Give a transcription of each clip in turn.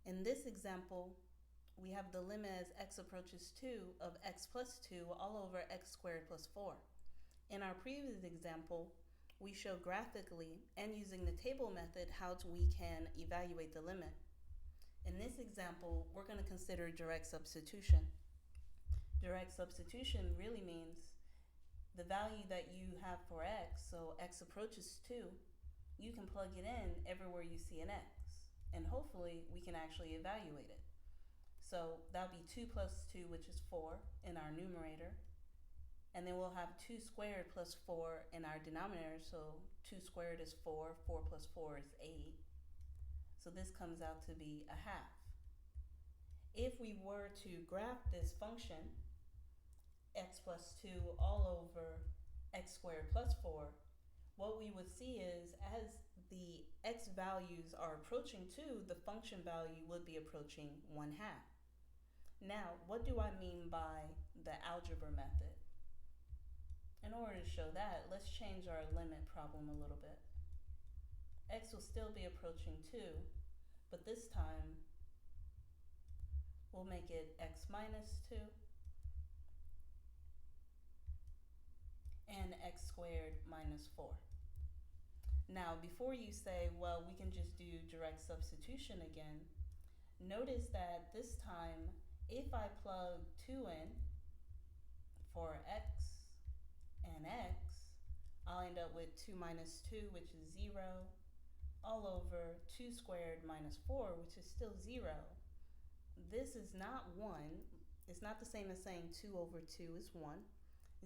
In this example, we have the limit as x approaches 2 of x plus 2 all over x squared plus 4. In our previous example, we show graphically and using the table method how we can evaluate the limit. In this example, we're going to consider direct substitution. Direct substitution really means the value that you have for x, so x approaches 2, you can plug it in everywhere you see an x, and hopefully we can actually evaluate it. So that'll be 2 plus 2, which is 4, in our numerator. And then we'll have 2 squared plus 4 in our denominator, so 2 squared is 4, 4 plus 4 is 8. So this comes out to be a half. If we were to graph this function, x plus 2 all over x squared plus 4, what we would see is as the x values are approaching 2, the function value would be approaching 1/2. Now, what do I mean by the algebra method? In order to show that, let's change our limit problem a little bit. X will still be approaching 2, but this time we'll make it x minus 2 and x squared minus 4. Now, before you say, well, we can just do direct substitution again, notice that this time, if I plug 2 in for x and x, I'll end up with 2 minus 2, which is 0, all over 2 squared minus 4, which is still 0. This is not 1. It's not the same as saying 2 over 2 is 1.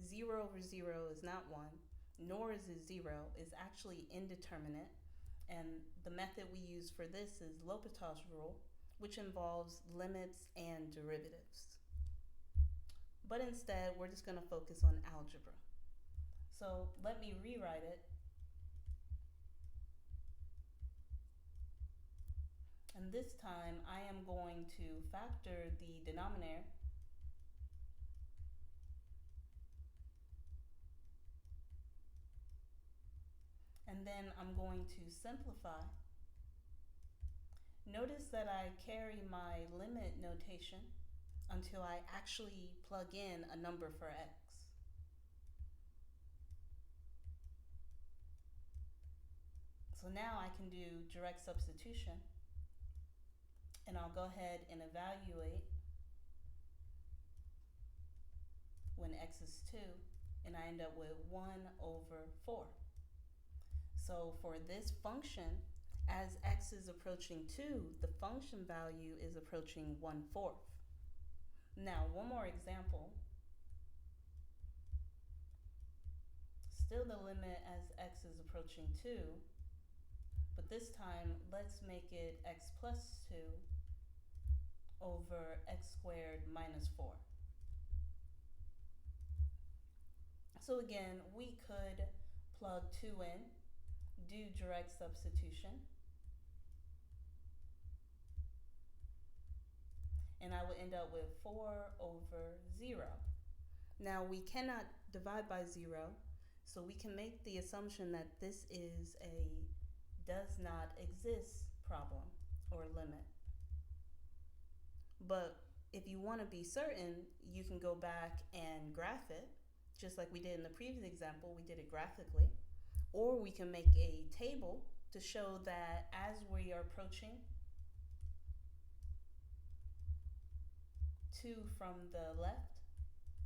0 over 0 is not 1, nor is it 0. It's actually indeterminate. And the method we use for this is L'Hopital's rule, which involves limits and derivatives. But instead, we're just going to focus on algebra. So let me rewrite it. And this time, I am going to factor the denominator. And then I'm going to simplify. Notice that I carry my limit notation until I actually plug in a number for x. So now I can do direct substitution, and I'll go ahead and evaluate when x is 2, and I end up with 1 over 4. So for this function, as x is approaching 2, the function value is approaching 1/4. Now, one more example. Still the limit as x is approaching 2, but this time let's make it x plus 2 over x squared minus 4. So again, we could plug 2 in, do direct substitution, and I would end up with 4 over 0. Now, we cannot divide by 0, so we can make the assumption that this is a does not exist problem or limit. But if you want to be certain, you can go back and graph it, just like we did in the previous example. We did it graphically. Or we can make a table to show that as we are approaching 2 from the left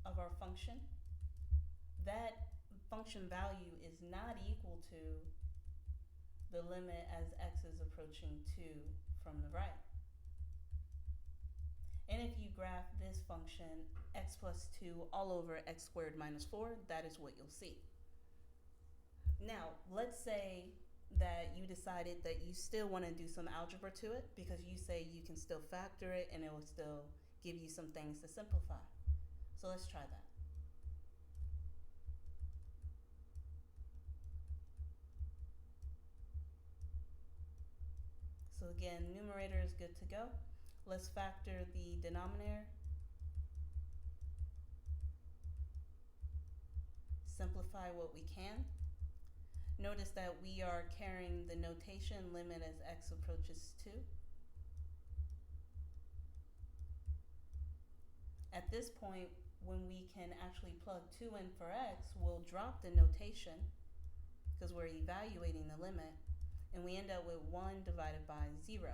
of our function, that function value is not equal to the limit as x is approaching 2 from the right. And if you graph this function, x plus 2 all over x squared minus 4, that is what you'll see. Now, let's say that you decided that you still want to do some algebra to it because you say you can still factor it and it will still give you some things to simplify. So let's try that. So again, numerator is good to go. Let's factor the denominator. Simplify what we can. Notice that we are carrying the notation limit as x approaches 2. this point, when we can actually plug 2 in for x, we'll drop the notation because we're evaluating the limit, and we end up with 1 divided by 0.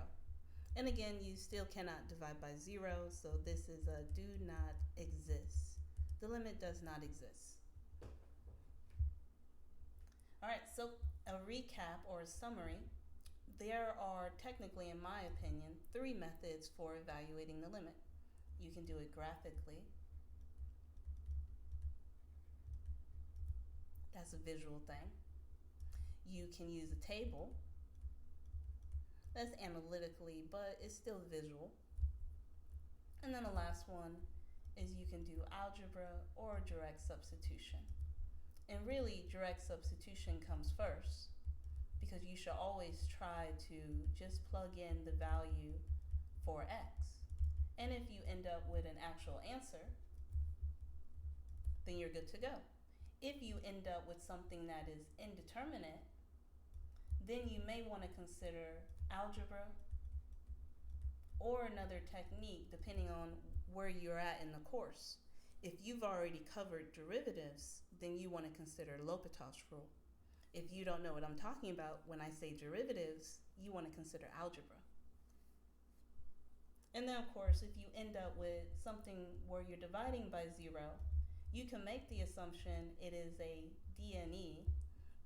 And again, you still cannot divide by 0, so this is a do not exist. The limit does not exist. All right, so a recap or a summary. There are technically, in my opinion, 3 methods for evaluating the limit. You can do it graphically. That's a visual thing. You can use a table. That's analytically, but it's still visual. And then the last one is you can do algebra or direct substitution. And really, direct substitution comes first, because you should always try to just plug in the value for x. And if you end up with an actual answer, then you're good to go. If you end up with something that is indeterminate, then you may want to consider algebra or another technique depending on where you're at in the course. If you've already covered derivatives, then you want to consider L'Hopital's rule. If you don't know what I'm talking about when I say derivatives, you want to consider algebra. And then, of course, if you end up with something where you're dividing by 0, you can make the assumption it is a DNE,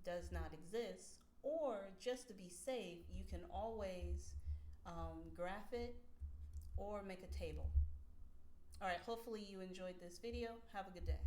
does not exist, or just to be safe, you can always graph it or make a table. All right, hopefully you enjoyed this video. Have a good day.